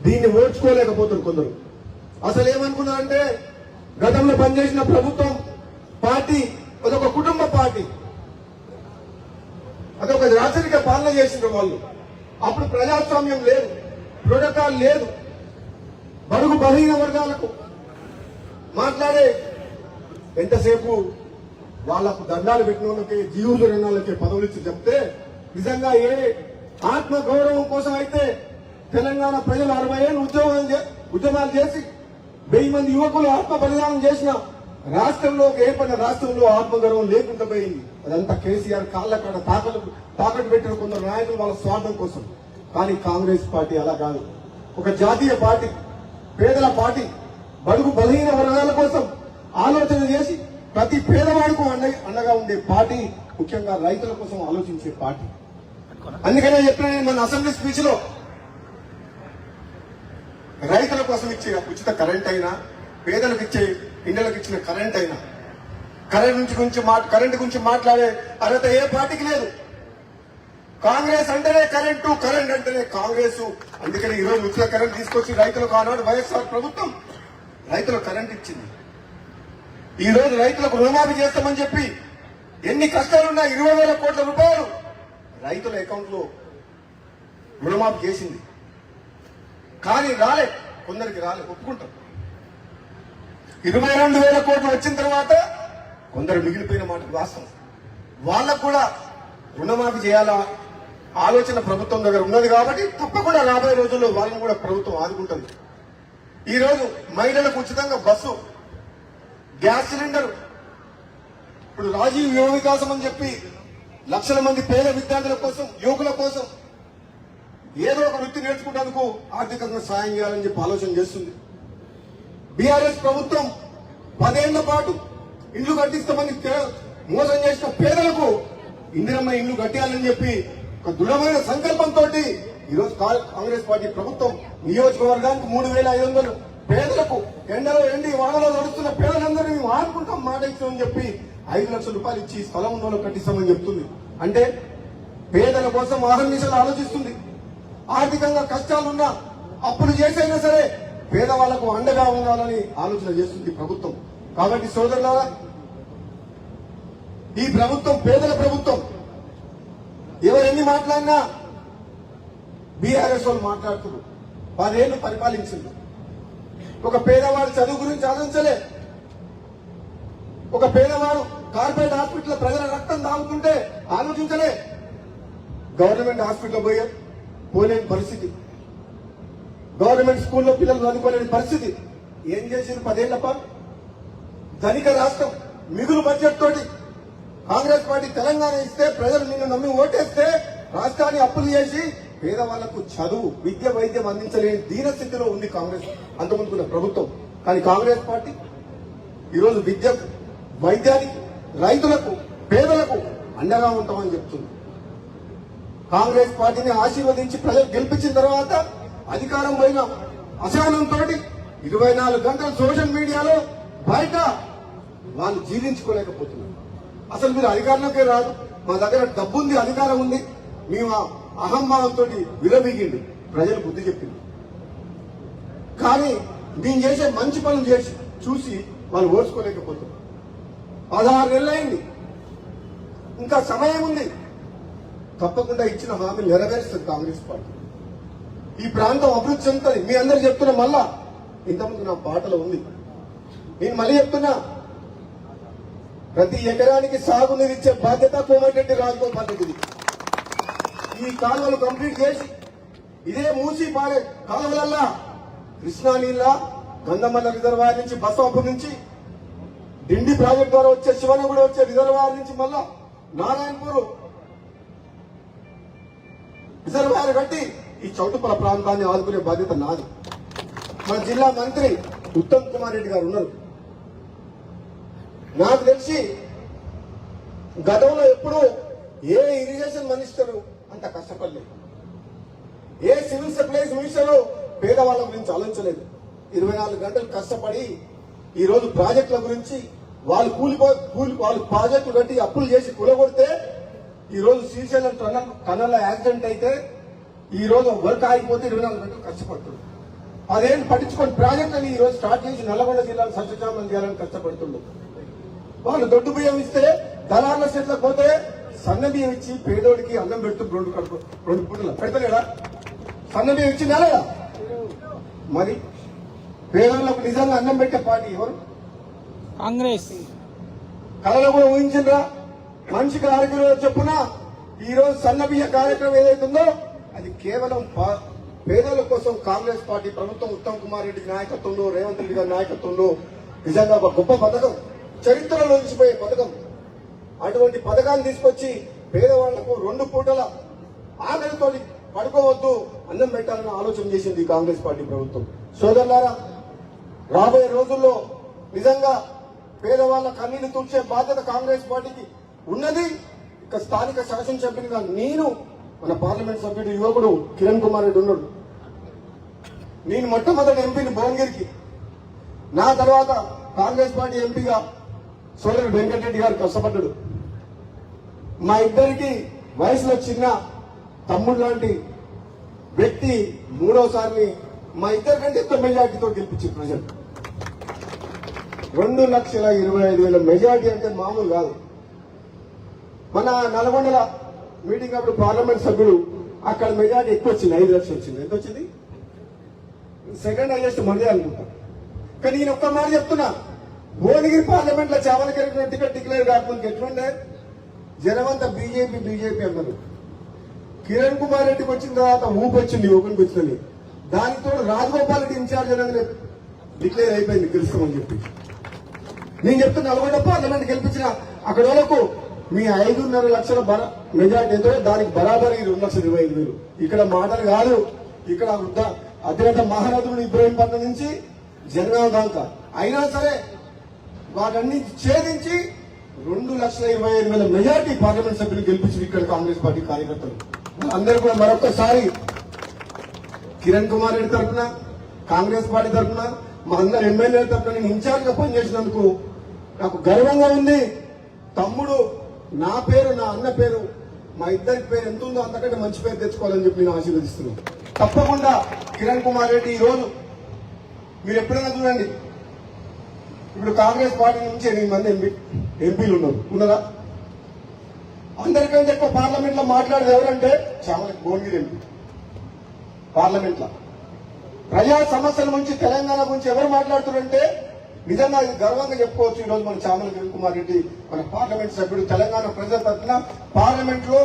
దీన్ని ఓర్చుకోలేకపోతున్నారు కొందరు. అసలు ఏమనుకున్నారంటే గతంలో పనిచేసిన ప్రభుత్వం పార్టీ అదొక కుటుంబ పార్టీ, అదొక రాచరిక పాలన చేసిన వాళ్ళు. అప్పుడు ప్రజాస్వామ్యం లేదు, ప్రోటోకాల్ లేదు, బడుగు బలహీన వర్గాలకు మాట్లాడే ఎంతసేపు వాళ్లకు దండాలు పెట్టిన వాళ్ళకి జీవులు రణాలకి పదవులు ఇచ్చి చెప్తే నిజంగా ఏ ఆత్మ గౌరవం కోసం అయితే తెలంగాణ ప్రజలు 60 ఏళ్ళు ఉద్యమాలు చేసి 1000 మంది యువకులు ఆత్మ బలిదానం చేసిన రాష్ట్రంలో ఏర్పడిన రాష్ట్రంలో ఆత్మగౌరవం లేకుండా పోయింది. అదంతా కేసీఆర్ కాళ్ళ కాడ తాకట్టు పెట్టిన కొందరు నాయకులు వాళ్ళ స్వార్థం కోసం. కానీ కాంగ్రెస్ పార్టీ అలా కాదు, ఒక జాతీయ పార్టీ, పేదల పార్టీ, బడుగు బలహీన వర్గాల కోసం ఆలోచన చేసి ప్రతి పేదవాడికి అండగా ఉండే పార్టీ, ముఖ్యంగా రైతుల కోసం ఆలోచించే పార్టీ. అందుకనే చెప్పిన మన అసెంబ్లీ స్పీచ్ లో రైతుల కోసం ఇచ్చే ఉచిత కరెంట్ అయినా, పేదలకు ఇచ్చే ఇండ్లకు ఇచ్చిన కరెంట్ అయినా, కరెంట్ గురించి మాట్లాడే అర్హత ఏ పార్టీకి లేదు. కాంగ్రెస్ అంటేనే కరెంటు, కరెంట్ అంటేనే కాంగ్రెస్. అందుకని ఈరోజు ఉచిత కరెంట్ తీసుకొచ్చి రైతులకు ఆనాడు వైఎస్ఆర్ ప్రభుత్వం రైతులకు కరెంట్ ఇచ్చింది. ఈ రోజు రైతులకు రుణమాఫీ చేస్తామని చెప్పి ఎన్ని కష్టాలున్నా 20,000 కోట్ల రూపాయలు రైతుల అకౌంట్ లో రుణమాఫీ చేసింది. కానీ రాలే, కొందరికి రాలే, ఒప్పుకుంటాం. 22,000 కోట్లు వచ్చిన తర్వాత కొందరు మిగిలిపోయిన మాట వాస్తవం. వాళ్ళకు కూడా రుణమాఫీ చేయాలా ఆలోచన ప్రభుత్వం దగ్గర ఉన్నది కాబట్టి తప్పకుండా రాబోయే రోజుల్లో వాళ్ళని కూడా ప్రభుత్వం ఆదుకుంటుంది. ఈ రోజు మహిళలకు ఉచితంగా బస్సు, గ్యాస్ సిలిండర్, ఇప్పుడు రాజీవ్ యువ వికాసం అని చెప్పి లక్షల మంది పేద విద్యార్థుల కోసం, యువకుల కోసం ఏదో ఒక వృత్తి నేర్చుకుంటేందుకు ఆర్థికంగా సాయం చేయాలని చెప్పి ఆలోచన చేస్తుంది. బీఆర్ఎస్ ప్రభుత్వం 10 ఏళ్ల పాటు ఇండ్లు కట్టిస్తామని మోసం చేసిన పేదలకు ఇందిరమ్మ ఇండ్లు కట్టాలని చెప్పి ఒక దృఢమైన సంకల్పంతో ఈరోజు కాంగ్రెస్ పార్టీ ప్రభుత్వం నియోజకవర్గానికి 3,500 పేదలకు ఎండలో ఎండి వానలో నడుస్తున్న పేదలందరినీ మేము ఆడుకుంటాం, మాట ఇస్తామని చెప్పి 5 లక్షల రూపాయలు ఇచ్చి స్థలం ఉన్న కట్టిస్తామని చెప్తుంది. అంటే పేదల కోసం ఆహర్నిశలు ఆలోచిస్తుంది. ఆర్థికంగా కష్టాలున్నా, అప్పులు చేసైనా సరే పేదవాళ్లకు అండగా ఉండాలని ఆలోచన చేస్తుంది ప్రభుత్వం. కాబట్టి సోదరులారా, ఈ ప్రభుత్వం పేదల ప్రభుత్వం. ఎవరెన్ని మాట్లాడినా బీఆర్ఎస్ వాళ్ళు మాట్లాడుతున్నారు. 10 ఏళ్లు పరిపాలించింది. ఒక పేదవాడు చదువు గురించి ఆలోచించలే. ఒక పేదవాడు కార్పొరేట్ హాస్పిటల్ ప్రజల రక్తం తాగుతుంటే ఆలోచించలే. గవర్నమెంట్ హాస్పిటల్ పోలేని పరిస్థితి, గవర్నమెంట్ స్కూల్లో పిల్లలు చదువుకోలేని పరిస్థితి. ఏం చేసింది 10 ఏళ్ల పాటు? ధనిక రాష్ట్రం, మిగులు బడ్జెట్ తోటి కాంగ్రెస్ పార్టీ తెలంగాణ ఇస్తే, ప్రజలు నిన్ను నమ్మి ఓటేస్తే రాష్ట్రాన్ని అప్పులు చేసి పేదవాళ్లకు చదువు, విద్య, వైద్యం అందించలేని దీన స్థితిలో ఉంది కాంగ్రెస్ అంతకుముందుకున్న ప్రభుత్వం. కానీ కాంగ్రెస్ పార్టీ ఈరోజు విద్యకు, వైద్యానికి, రైతులకు, పేదలకు అండగా ఉంటామని చెప్తుంది. కాంగ్రెస్ పార్టీని ఆశీర్వదించి ప్రజలు గెలిపించిన తర్వాత అధికారం పైన అసహనంతో 24 గంటలు సోషల్ మీడియాలో బయట వాళ్ళు జీర్ణించుకోలేకపోతున్నారు. అసలు మీరు అధికారంలోకే రాదు, మా దగ్గర డబ్బుంది, అధికారం ఉంది, మేము అహంభావంతో విలబీగింది. ప్రజలు బుద్ధి చెప్పింది. కానీ మేము చేసే మంచి పనులు చేసి చూసి వాళ్ళు ఓర్చుకోలేకపోతున్నారు. 16 నెలలైంది, ఇంకా సమయం ఉంది. తప్పకుండా ఇచ్చిన హామీలు నెరవేరుస్తుంది కాంగ్రెస్ పార్టీ. ఈ ప్రాంతం అభివృద్ధి చెందుతుంది. మీ అందరు చెప్తున్నా, మళ్ళా ఇంతకుముందు నా పాటలో ఉంది, నేను మళ్ళీ చెప్తున్నా, ప్రతి ఎకరానికి సాగునీరు ఇచ్చే బాధ్యత కోమటిరెడ్డి రాజగోపాల్ బాధ్యతది. ఈ కాలువలు కంప్లీట్ చేసి ఇదే మూసి పాడే కాలువలల్లా కృష్ణా నీళ్ళ, గంధమల్ల రిజర్వాయర్ నుంచి, బసవాపూర్ నుంచి, డిండి ప్రాజెక్ట్ ద్వారా వచ్చే శివనగూడ వచ్చే రిజర్వాయర్ నుంచి మళ్ళా నారాయణపూర్ రిజర్వాయర్ కట్టి ఈ చౌటుపల ప్రాంతాన్ని ఆదుకునే బాధ్యత నాది. మన జిల్లా మంత్రి ఉత్తమ్ కుమార్ రెడ్డి గారు ఉన్నారు. నాకు తెలిసి గతంలో ఎప్పుడూ ఏ ఇరిగేషన్ మినిస్టర్ అంత కష్టపడలేదు, ఏ సివిల్ సప్లైస్ మినిస్టర్ పేదవాళ్ళ గురించి ఆలోచించలేదు. 24 గంటలు కష్టపడి ఈ రోజు ప్రాజెక్టుల గురించి వాళ్ళు ప్రాజెక్టులు కట్టి అప్పులు చేసి కూలగొడితే ఈ రోజు శ్రీశైలం టనల్ యాక్సిడెంట్ అయితే ఈ రోజు వర్క్ ఆగిపోతే 24 గంటలు కష్టపడుతుంది. అదేంటి పట్టించుకొని ప్రాజెక్టుని ఈ రోజు స్టార్ట్ చేసి నల్లగొండ జిల్లాను సస్యశ్యామలం చేయాలని కష్టపడుతుండ్రు. వాళ్ళు దొడ్డు బియ్యం ఇస్తే దళార్ల చేతిలోకి పోతే సన్న బియ్యం ఇచ్చి పేదోడికి అన్నం పెడుతూ రెండు పూటలు పెడతలేడా? సన్న బియ్యం ఇచ్చిందా లేదా? మరి పేదోళ్లకు నిజంగా అన్నం పెట్టే పార్టీ ఎవరు? కాంగ్రెస్. కళలో కూడా ఊహించిండ్రా? మనిషికి 6 కిలోల చొప్పున ఈ రోజు సన్న బియ్య కార్యక్రమం ఏదైతుందో అది కేవలం పేదల కోసం కాంగ్రెస్ పార్టీ ప్రభుత్వం ఉత్తమ్ కుమార్ రెడ్డి నాయకత్వంలో, రేవంత్ రెడ్డి గారి నాయకత్వంలో నిజంగా ఒక గొప్ప పథకం, చరిత్రలో నిలిచిపోయే పథకం. అటువంటి పథకాన్ని తీసుకొచ్చి పేదవాళ్లకు 2 పూటల ఆకలితో పడుకోవద్దు, అన్నం పెట్టాలని ఆలోచన చేసింది ఈ కాంగ్రెస్ పార్టీ ప్రభుత్వం. సోదరులారా, రాబోయే రోజుల్లో నిజంగా పేదవాళ్ల కన్నీళ్లు తుడిచే బాధ్యత కాంగ్రెస్ పార్టీకి ఉన్నది. ఇక స్థానిక శాసనసభ్యునిగా నేను, మన పార్లమెంట్ సభ్యుడు యువకుడు కిరణ్ కుమార్ రెడ్డి ఉన్నాడు. నేను మొట్టమొదటి ఎంపీని భువనగిరికి, నా తర్వాత కాంగ్రెస్ పార్టీ ఎంపీగా సోదరుడు వెంకటరెడ్డి గారు కష్టపడ్డాడు. మా ఇద్దరికి వయసులో చిన్న తమ్ముడు లాంటి వ్యక్తి 3వసారి మా ఇద్దరికంటే ఎక్కువ మెజార్టీతో గెలిపించారు ప్రజలు. 2,25,000 మెజార్టీ అంటే మామూలు కాదు. మన నల్గొండల మీటింగ్ అప్పుడు పార్లమెంట్ సభ్యుడు అక్కడ మెజార్టీ ఎక్కువ వచ్చింది, 5 లక్షలు వచ్చింది. ఎంత వచ్చింది? సెకండ్ హైయెస్ట్ మంది అనుకుంటా. కానీ నేను ఒక్క మాట చెప్తున్నా, భువనగిరి పార్లమెంట్ లో చావలకెళ్ళిన టికెట్ డిక్లేర్ కాకపోతే ఎట్లుండే జనమంతా బీజేపీ అన్నారు. కిరణ్ కుమార్ రెడ్డికి వచ్చిన తర్వాత ఊపి వచ్చింది, ఓపెన్కి వచ్చిందని. దానితో రాజగోపాల్ రెడ్డి ఇన్ఛార్జ్ అనేది డిక్లేర్ అయిపోయింది గెలుస్తామని చెప్పి. నేను చెప్తున్నా, నల్గొండ పార్లమెంట్ గెలిపించిన అక్కడ వరకు మీ 5.5 లక్షల మెజార్టీ ఎంతో దానికి బరాబరి 2,25,000. ఇక్కడ మాటలు కాదు, ఇక్కడ అత్యంత మహారథుడు ఇబ్రాహీం పట్ల నుంచి జనగాం దాకా. అయినా సరే వాటన్ని ఛేదించి 2,25,000 మెజార్టీ పార్లమెంట్ సభ్యులు గెలిపించింది ఇక్కడ కాంగ్రెస్ పార్టీ కార్యకర్తలు. అందరూ కూడా మరొకసారి కిరణ్ కుమార్ రెడ్డి తరఫున, కాంగ్రెస్ పార్టీ తరఫున, మా అందరు ఎమ్మెల్యేల తరఫున నేను ఇన్ఛార్జ్ గా పనిచేసినందుకు నాకు గర్వంగా ఉంది. తమ్ముడు నా పేరు, నా అన్న పేరు, మా ఇద్దరికి పేరు ఎంత ఉందో అంతకంటే మంచి పేరు తెచ్చుకోవాలని చెప్పి నేను ఆశీర్వదిస్తున్నాను. తప్పకుండా కిరణ్ కుమార్ రెడ్డి ఈ రోజు మీరు ఎప్పుడైనా చూడండి, ఇప్పుడు కాంగ్రెస్ పార్టీ నుంచి 8 మంది ఎంపీలు ఉన్నారా? అందరికంటే ఎక్కువ పార్లమెంట్ లో మాట్లాడేది ఎవరంటే భువనగిరి ఎంపీ. పార్లమెంట్ లో ప్రజా సమస్యల గురించి, తెలంగాణ గురించి ఎవరు మాట్లాడుతున్నారంటే నిజంగా ఇది గర్వంగా చెప్పుకోవచ్చు. ఈ రోజు మన చామల కిరణ్ కుమార్ రెడ్డి మన పార్లమెంట్ సభ్యుడు, తెలంగాణ ప్రజల తరఫున పార్లమెంట్ లో